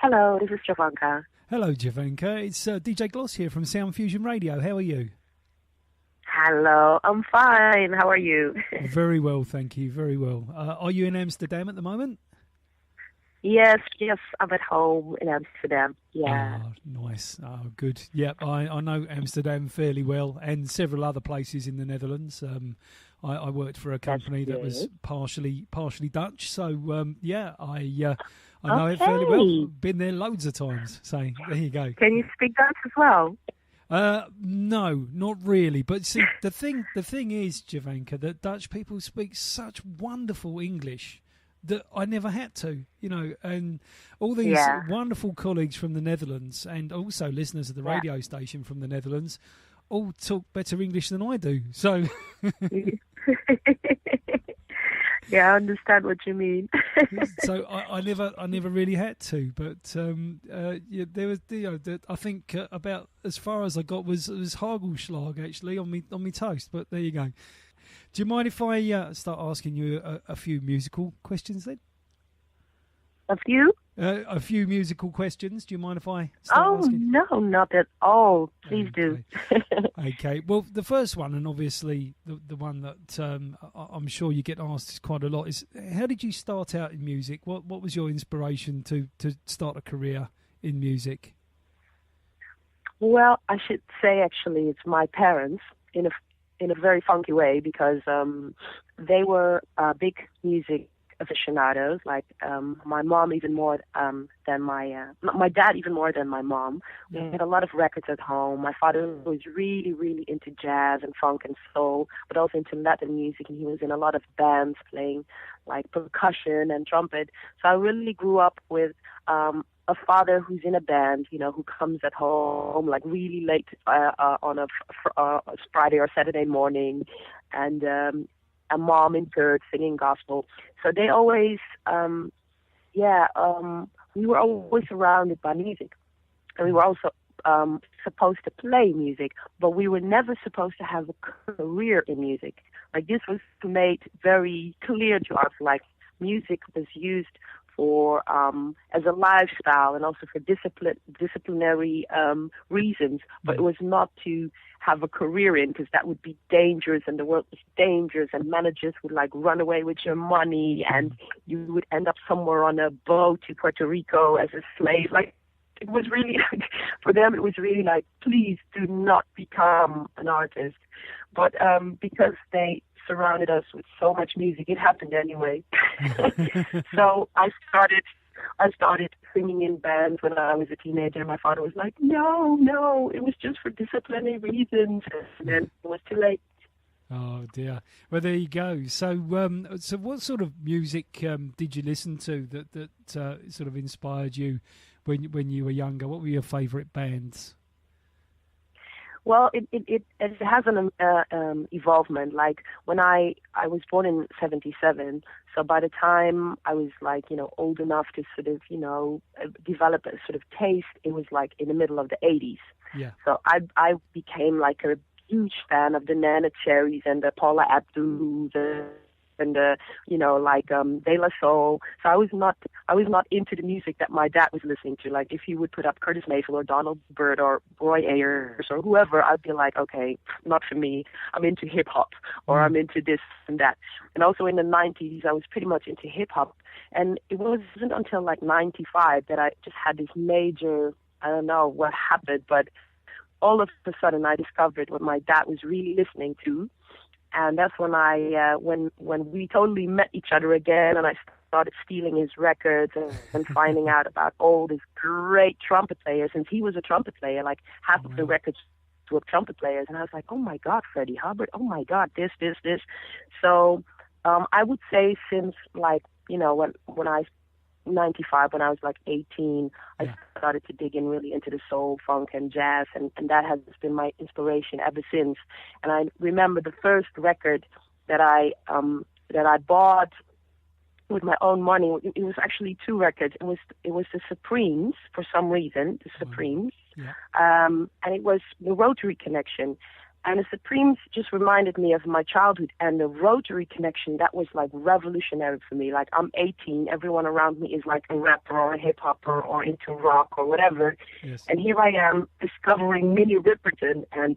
Hello, this is Giovanca. Hello, Giovanca. It's DJ Gloss here from Sound Fusion Radio. How are you? Hello, I'm fine. How are you? Very well, thank you. Very well. Are you in Amsterdam at the moment? Yes, I'm at home in Amsterdam. Yeah. Oh, nice. Oh, good. Yep, I know Amsterdam fairly well and several other places in the Netherlands. I worked for a company that was partially Dutch, so I know it fairly well. Been there loads of times. So there you go. Can you speak Dutch as well? No, not really. But see, the thing is, Giovanca, that Dutch people speak such wonderful English that I never had to, and all these wonderful colleagues from the Netherlands and also listeners of the radio station from the Netherlands all talk better English than I do. So, yeah, I understand what you mean. So I never really had to, but there was I think about as far as I got was Hagelschlag actually on me toast. But there you go. Do you mind if I start asking you a few musical questions then? A few? A few musical questions. Do you mind if I start asking? Oh, no, not at all. Please do. Okay. Well, the first one, and obviously the one that I'm sure you get asked quite a lot, is how did you start out in music? What was your inspiration to start a career in music? Well, I should say actually it's my parents in a very funky way because they were big music aficionados, like my mom even more than my dad even more than my mom. We had a lot of records at home. My father was really, really into jazz and funk and soul, but also into Latin music, and he was in a lot of bands playing like percussion and trumpet. So I really grew up with a father who's in a band, who comes at home like really late on a Friday or Saturday morning, and a mom in church singing gospel. So they always, we were always surrounded by music. And we were also supposed to play music, but we were never supposed to have a career in music. Like this was made very clear to us, like music was used for as a lifestyle and also for disciplinary reasons, but it was not to have a career in, because that would be dangerous and the world was dangerous and managers would like run away with your money and you would end up somewhere on a boat to Puerto Rico as a slave. Like it was really like, for them it was really like, please do not become an artist. But because they surrounded us with so much music, it happened anyway. So I started singing in bands when I was a teenager. My father was like, no, it was just for disciplinary reasons. And then it was too late. Oh dear. Well, there you go. So what sort of music did you listen to that sort of inspired you when you were younger? What were your favourite bands? Well, it has an evolvement. Like when I was born in '77, so by the time I was like old enough to sort of develop a sort of taste, it was like in the middle of the '80s. Yeah. So I became like a huge fan of the Nana Cherries and the Paula Abdul and the De La Soul. So I was not into the music that my dad was listening to. Like if he would put up Curtis Mayfield or Donald Byrd or Roy Ayers or whoever, I'd be like, okay, not for me. I'm into hip hop or I'm into this and that. And also in the 90s, I was pretty much into hip hop. And it wasn't until like 95 that I just had this major, I don't know what happened, but all of a sudden I discovered what my dad was really listening to. And that's when when we totally met each other again, and I started stealing his records and finding out about all these great trumpet players. Since he was a trumpet player, like half of the records were trumpet players, and I was like, oh my God, Freddie Hubbard, oh my God, this. So I would say since like when I 95, when I was like 18, I started to dig in really into the soul, funk, and jazz, and that has been my inspiration ever since. And I remember the first record that I bought with my own money. It was actually two records. It was the Supremes for some reason, the Supremes, and it was the Rotary Connection. And the Supremes just reminded me of my childhood and the Rotary connection. That was like revolutionary for me. Like I'm 18, everyone around me is like a rapper or a hip hopper or into rock or whatever. Yes. And here I am discovering Minnie Riperton, and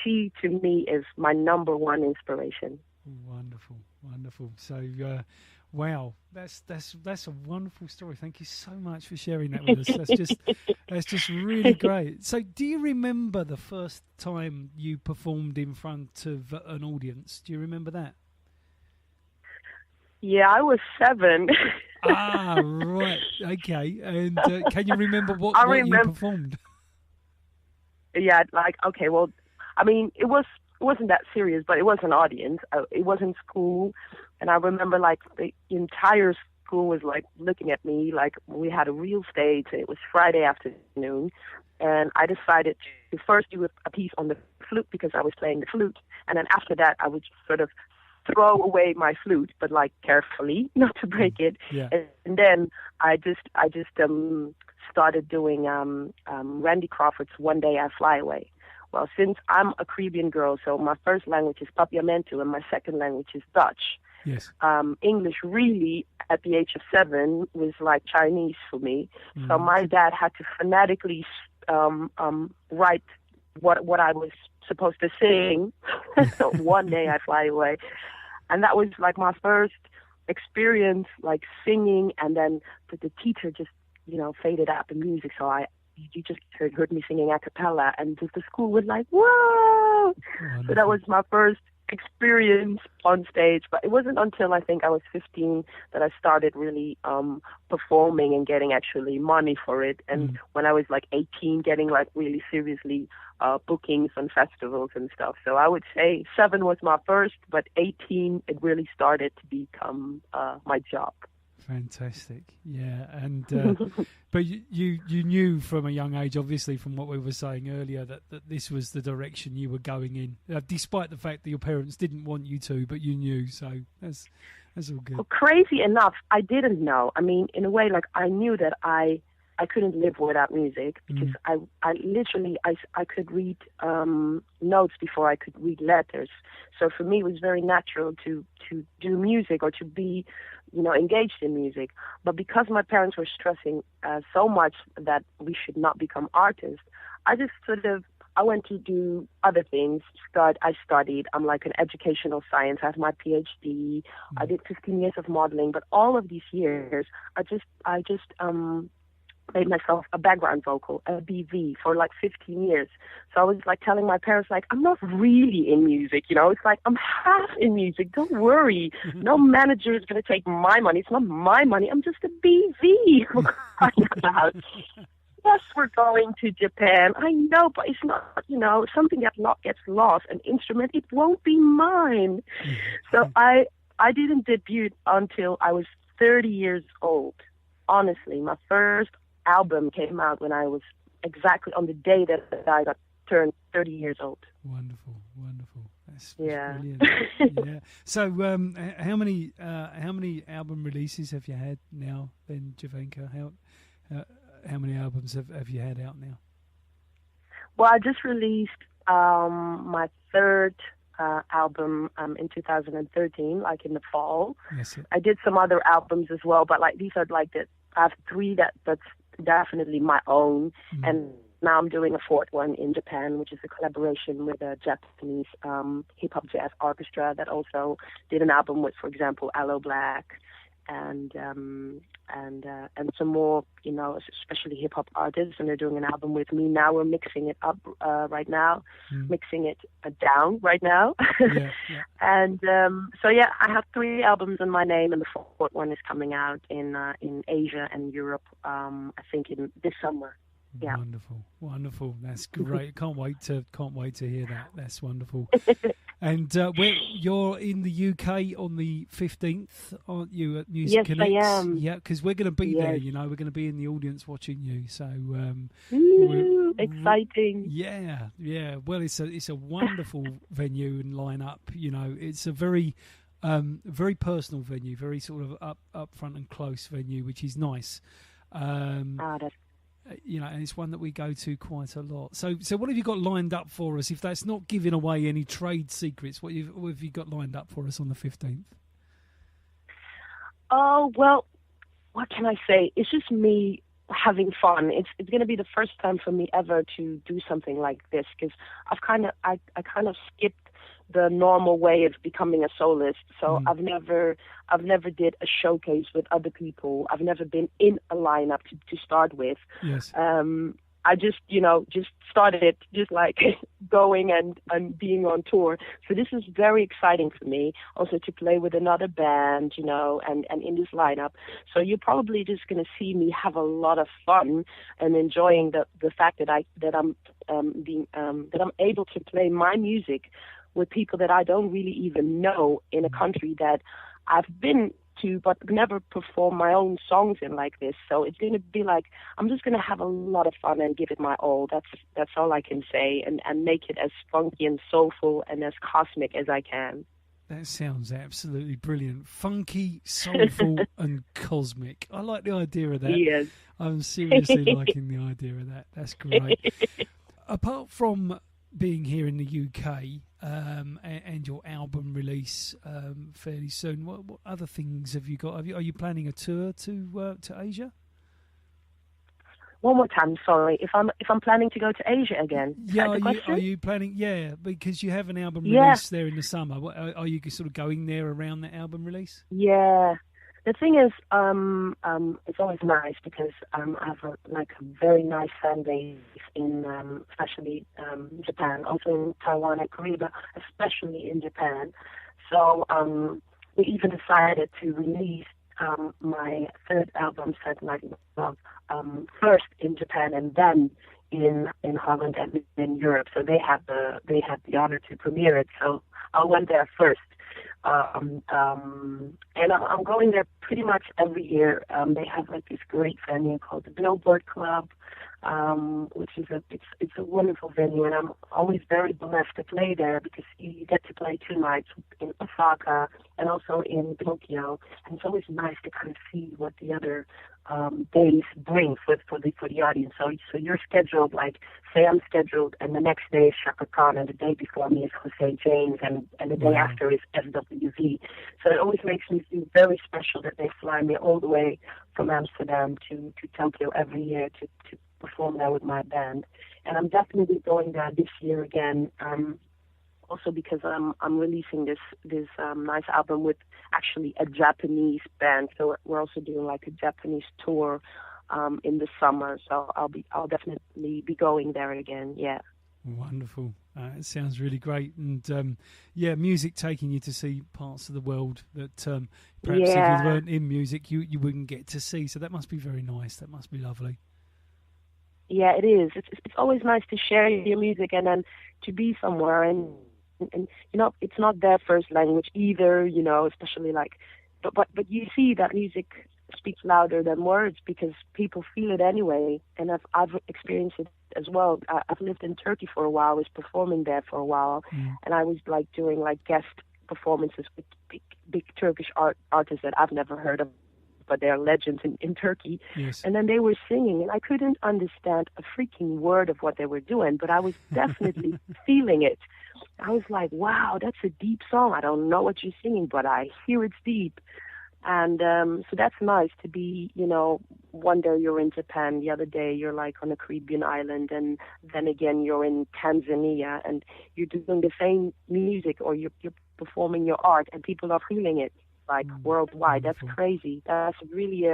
she to me is my number one inspiration. Wonderful, wonderful. So, wow, that's a wonderful story. Thank you so much for sharing that with us. That's just really great. So, do you remember the first time you performed in front of an audience? Do you remember that? Yeah, I was 7. Ah, right, okay. And can you remember what you performed? Yeah, like okay, well, I mean, it wasn't that serious, but it was an audience. It was in school, and I remember like the entire school was like looking at me. Like we had a real stage. And it was Friday afternoon, and I decided to first do a piece on the flute because I was playing the flute, and then after that I would sort of throw away my flute, but like carefully, not to break it. Yeah. And then I just started doing Randy Crawford's "One Day I Fly Away." Well, since I'm a Caribbean girl, so my first language is Papiamento and my second language is Dutch. Yes. English really, at the age of 7, was like Chinese for me. Mm-hmm. So my dad had to phonetically write what I was supposed to sing. So One Day I Fly Away. And that was like my first experience, like singing, and then the teacher just, faded out the music, so you just heard me singing a cappella, and just the school was like, whoa! Wonderful. So that was my first experience on stage, but it wasn't until I think I was 15 that I started really performing and getting actually money for it. And when I was like 18, getting like really seriously bookings on festivals and stuff. So I would say 7 was my first, but 18, it really started to become my job. Fantastic, yeah, and but you knew from a young age, obviously, from what we were saying earlier, that this was the direction you were going in, despite the fact that your parents didn't want you to, but you knew. So that's all good. Well, crazy enough, I didn't know. I mean, in a way, like I knew that I couldn't live without music because I literally could read notes before I could read letters. So for me, it was very natural to do music or to be, engaged in music. But because my parents were stressing so much that we should not become artists, I just I went to do other things. I studied. I'm like an educational science. I have my PhD. I did 15 years of modeling. But all of these years, I just made myself a background vocal, a BV, for like 15 years. So I was like telling my parents, like, I'm not really in music, It's like, I'm half in music. Don't worry. No manager is going to take my money. It's not my money. I'm just a BV. Yes, we're going to Japan. I know, but it's not, something that gets lost. An instrument, it won't be mine. So I didn't debut until I was 30 years old. Honestly, my first album came out when I was exactly on the day that I got turned 30 years old. Wonderful. That's yeah. Brilliant. Yeah. So, how many album releases have you had now, then, Giovanca? How many albums have you had out now? Well, I just released my third album in 2013, like in the fall. Yes, sir. I did some other albums as well, but like these are like I have 3 that's definitely my own, and now I'm doing a 4th one in Japan, which is a collaboration with a Japanese hip hop jazz orchestra that also did an album with, for example, Aloe Black, and some more, especially hip hop artists, and they're doing an album with me. Now we're mixing it up right now, mixing it down right now. Yeah. And so yeah, I have 3 albums in my name, and the 4th one is coming out in Asia and Europe. I think in this summer. Yeah. Wonderful. That's great. Can't wait to hear that. That's wonderful. And you're in the UK on the 15th, aren't you, at Music Connects? Yes, I am. Yeah, because we're going to be there. We're going to be in the audience watching you. So exciting. Yeah. Well, it's a wonderful venue and lineup. It's a very very personal venue, very sort of up front and close venue, which is nice. That's and it's one that we go to quite a lot. So what have you got lined up for us? If that's not giving away any trade secrets, what have you got lined up for us on the 15th? Oh, well, what can I say? It's just me having fun. It's going to be the first time for me ever to do something like this, because I kind of skipped the normal way of becoming a soloist. So I've never did a showcase with other people. I've never been in a lineup to start with. Yes. I just started just like going and being on tour. So this is very exciting for me also to play with another band, and in this lineup. So you're probably just going to see me have a lot of fun and enjoying the fact that I'm able to play my music with people that I don't really even know in a country that I've been to but never perform my own songs in like this. So it's going to be like, I'm just going to have a lot of fun and give it my all. That's all I can say, and make it as funky and soulful and as cosmic as I can. That sounds absolutely brilliant. Funky, soulful and cosmic. I like the idea of that. Yes. I'm seriously liking the idea of that. That's great. Apart from being here in the UK and your album release fairly soon, what other things have you got? Are you planning a tour to Asia? One more time, sorry. If I'm planning to go to Asia again. Yeah, are you planning? Yeah, because you have an album release there in the summer. Are you sort of going there around the album release? Yeah. The thing is, it's always nice because I have a very nice fan base in, especially Japan, also in Taiwan and Korea, but especially in Japan. So we even decided to release my third album, Saturday Night Love, first in Japan and then in Holland and in Europe. So they had the honor to premiere it. So I went there first. And I'm going there pretty much every year. They have this great venue called the Billboard Club, which is it's a wonderful venue, and I'm always very blessed to play there because you get to play 2 nights in Osaka and also in Tokyo, and it's always nice to kind of see what the other days bring for the audience. So you're scheduled, say I'm scheduled, and the next day is Shaka Khan, and the day before me is Jose James, and the day after is FWV. So it always makes me feel very special that they fly me all the way from Amsterdam to Tokyo every year to perform there with my band. And I'm definitely going there this year again. Also because I'm releasing this nice album with actually a Japanese band, so we're also doing a Japanese tour in the summer. So I'll definitely be going there again. Yeah. Wonderful. It sounds really great, and music taking you to see parts of the world that perhaps if you weren't in music you wouldn't get to see. So that must be very nice. That must be lovely. Yeah, it is. It's always nice to share your music and then to be somewhere and it's not their first language either, especially but you see that music speaks louder than words because people feel it anyway, and I've experienced it as well. I've lived in Turkey for a while, I was performing there for a while, and I was doing guest performances with big Turkish artists that I've never heard of, but they're legends in Turkey. Yes. And then they were singing, and I couldn't understand a freaking word of what they were doing, but I was definitely feeling it. I was like, wow, that's a deep song. I don't know what you're singing, but I hear it's deep. And so that's nice to be, one day you're in Japan, the other day you're on a Caribbean island, and then again you're in Tanzania, and you're doing the same music, or you're performing your art, and people are feeling it worldwide. Wonderful. That's crazy. That's really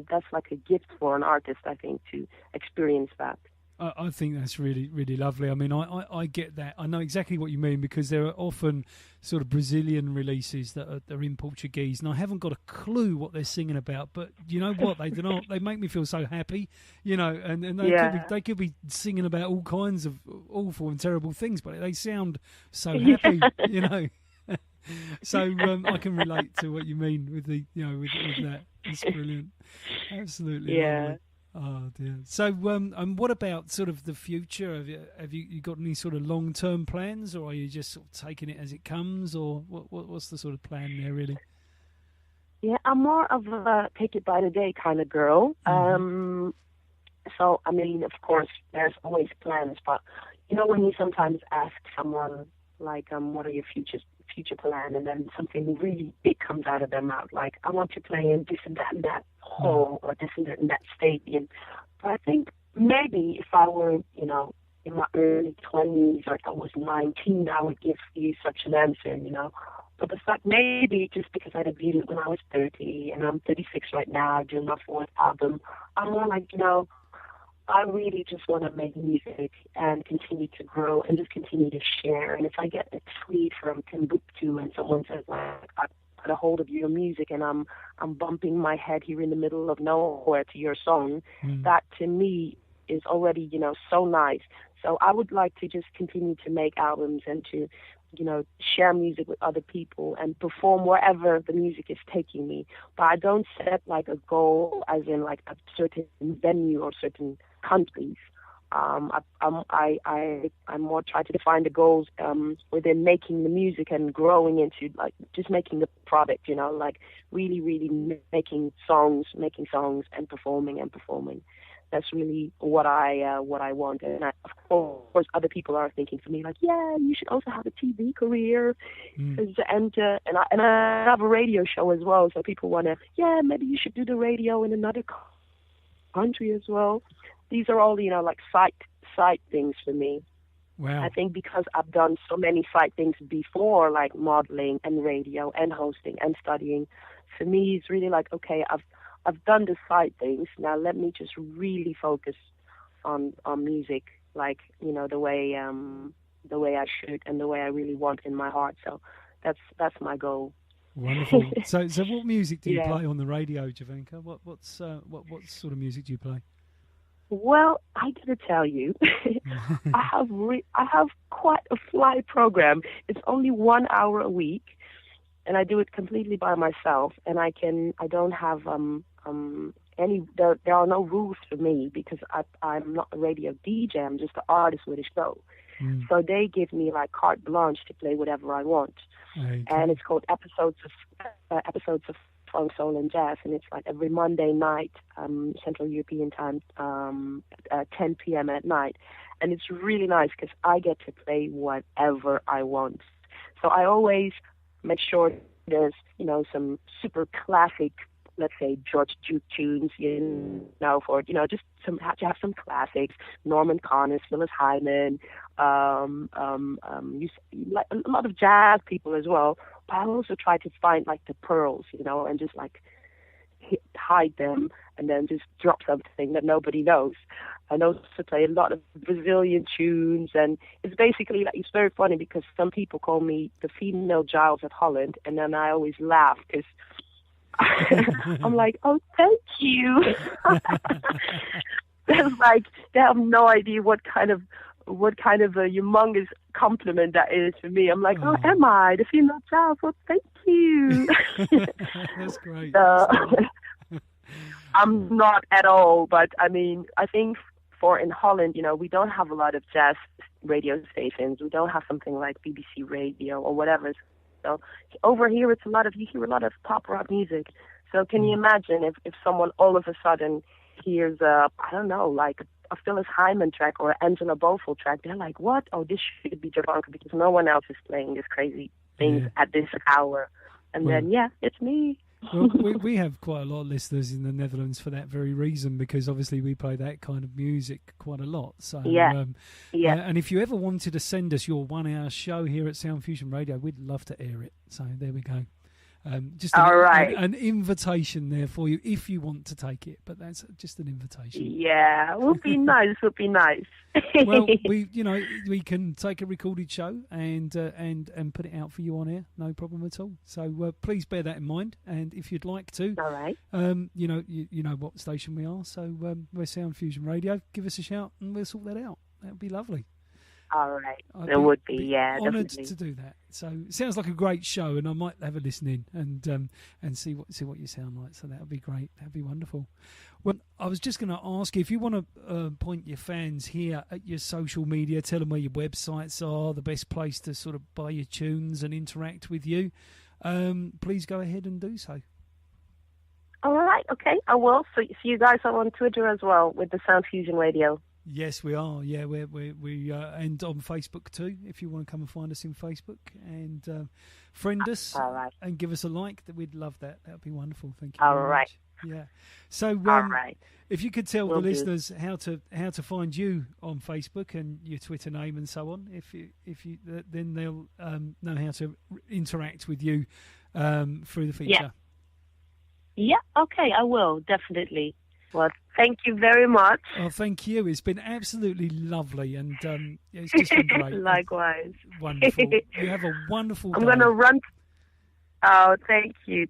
that's a gift for an artist, I think, to experience that. I think that's really, really lovely. I mean, I get that. I know exactly what you mean because there are often sort of Brazilian releases that are in Portuguese, and I haven't got a clue what they're singing about. But you know what? They do not. They make me feel so happy, and they could be singing about all kinds of awful and terrible things, but they sound so happy, So I can relate to what you mean with the, with that. It's brilliant. Absolutely. Yeah. Lovely. Oh dear. So, what about sort of the future? Have you got any sort of long-term plans, or are you just sort of taking it as it comes, or what's the sort of plan there, really? Yeah, I'm more of a take it by the day kind of girl. Mm-hmm. So, I mean, of course, there's always plans, but you know, when you sometimes ask someone, like, what are your future plan, and then something really big comes out of their mouth, like, I want to play in this and that hall, or this and that stadium. But I think maybe if I were, you know, in my early 20s, or if I was 19, I would give you such an answer, you know. But the fact, maybe just because I debuted it when I was 30, and I'm 36 right now, doing my fourth album, I'm more like, you know, I really just want to make music and continue to grow and just continue to share. And if I get a tweet from Timbuktu and someone says, like, I got a hold of your music and I'm bumping my head here in the middle of nowhere to your song, that to me is already, you know, so nice. So I would like to just continue to make albums and to, you know, share music with other people and perform wherever the music is taking me. But I don't set like a goal as in like a certain venue or certain countries. I more try to define the goals within making the music and growing into like just making the product, you know, like really, really making songs and performing. That's really what I want, and of course other people are thinking to me like, yeah, you should also have a TV career, and I have a radio show as well. So people want to, yeah, maybe you should do the radio in another country as well. These are all, you know, like side things for me. Wow. I think because I've done so many side things before, like modeling and radio and hosting and studying, for me it's really like, okay, I've done the side things. Now let me just really focus on music, like, you know, the way I should and the way I really want in my heart. So that's my goal. Wonderful. So what music do you play on the radio, Giovanca? What sort of music do you play? Well, I gotta tell you, I have quite a fly program. It's only 1 hour a week, and I do it completely by myself. And I don't have there are no rules for me because I'm not a radio DJ. I'm just an artist with a show. So they give me like carte blanche to play whatever I want. Okay. And it's called episodes of funk, soul, and jazz, and it's like every Monday night, Central European time, at 10 p.m. at night, and it's really nice because I get to play whatever I want. So I always make sure there's, you know, some super classic, let's say George Duke tunes, you know, for, you know, just to have some classics, Norman Connors, Phyllis Hyman, a lot of jazz people as well. But I also try to find like the pearls, you know, and just like hide them and then just drop something that nobody knows. I also play a lot of Brazilian tunes, and it's basically like, it's very funny because some people call me the female Giles of Holland, and then I always laugh because I'm like, oh, thank you. That's like, they have no idea what kind of a humongous compliment that is for me. I'm like, oh, am I the female child? Well, thank you. That's great. I'm not at all, but I mean, I think in Holland, you know, we don't have a lot of jazz radio stations. We don't have something like BBC Radio or whatever. So over here, you hear a lot of pop rock music. So can you imagine if someone all of a sudden hears I don't know, like a Phyllis Hyman track or an Angela Bofill track, they're like, what? Oh, this should be Giovanca because no one else is playing this crazy thing at this hour. And then, it's me. Well, we have quite a lot of listeners in the Netherlands for that very reason, because obviously we play that kind of music quite a lot. So and if you ever wanted to send us your 1 hour show here at Sound Fusion Radio, we'd love to air it. So there we go. Just an invitation there for you if you want to take it, but that's just an invitation. Yeah, would be nice. Would be nice. Well, we can take a recorded show and put it out for you on air, no problem at all. So please bear that in mind, and if you'd like to, all right, you know what station we are. So we're Sound Fusion Radio. Give us a shout, and we'll sort that out. That would be lovely. All right, it would be honoured definitely to do that. So it sounds like a great show, and I might have a listen in and see what you sound like. So that would be great. That'd be wonderful. Well, I was just going to ask you if you want to point your fans here at your social media, tell them where your websites are, the best place to sort of buy your tunes and interact with you. Please go ahead and do so. All right, okay, I will. So you guys are on Twitter as well with the Sound Fusion Radio. Yes, we are. Yeah, we and on Facebook too. If you want to come and find us in Facebook and friend us and give us a like, that we'd love that. That'd be wonderful. Thank you very much. Yeah. So, if you could tell the listeners how to find you on Facebook and your Twitter name and so on, if you then they'll know how to interact with you through the feature. Yeah. Okay, I will definitely. Well, thank you very much. Oh, thank you. It's been absolutely lovely, and it's just been great. Likewise. Wonderful. You have a wonderful day. I'm going to run. Oh, thank you.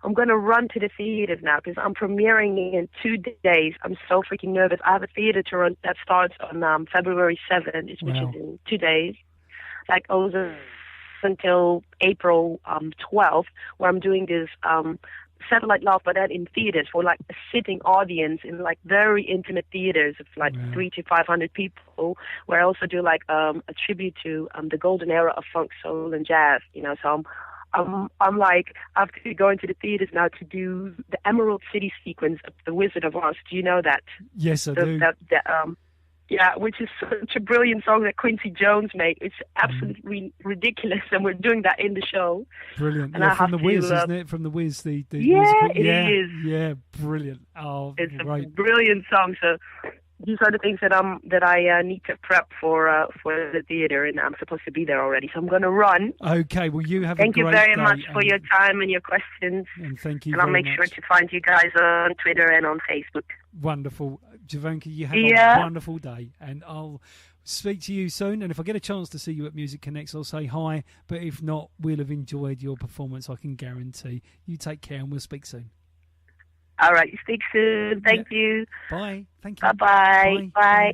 I'm going to run to the theaters now because I'm premiering in 2 days. I'm so freaking nervous. I have a theater to run that starts on February 7th, which is in 2 days. Like over until April 12th, where I'm doing this Satellite Love, but then in theaters for like a sitting audience in like very intimate theaters of like 300 to 500 people, where I also do like a tribute to the golden era of funk, soul, and jazz. You know, so I'm like, I have to go into the theaters now to do the Emerald City sequence of The Wizard of Oz. Do you know that? Yes, I do. Yeah, which is such a brilliant song that Quincy Jones made. It's absolutely ridiculous, and we're doing that in the show. Brilliant. And from The Wiz, isn't it? From The Wiz, the musical. It is. Yeah, brilliant. Oh, it's great. a brilliant song. So these are the things that I need to prep for the theater, and I'm supposed to be there already. So I'm going to run. Okay. Well, you have Thank a great you very day, much for your time and your questions. And thank you. And I'll make sure to find you guys on Twitter and on Facebook. Wonderful. Giovanca, you have a wonderful day, and I'll speak to you soon. And if I get a chance to see you at Music Connects, I'll say hi. But if not, we'll have enjoyed your performance, I can guarantee. You take care, and we'll speak soon. All right. Speak soon. Thank you. Bye. Thank you. Bye-bye. Bye.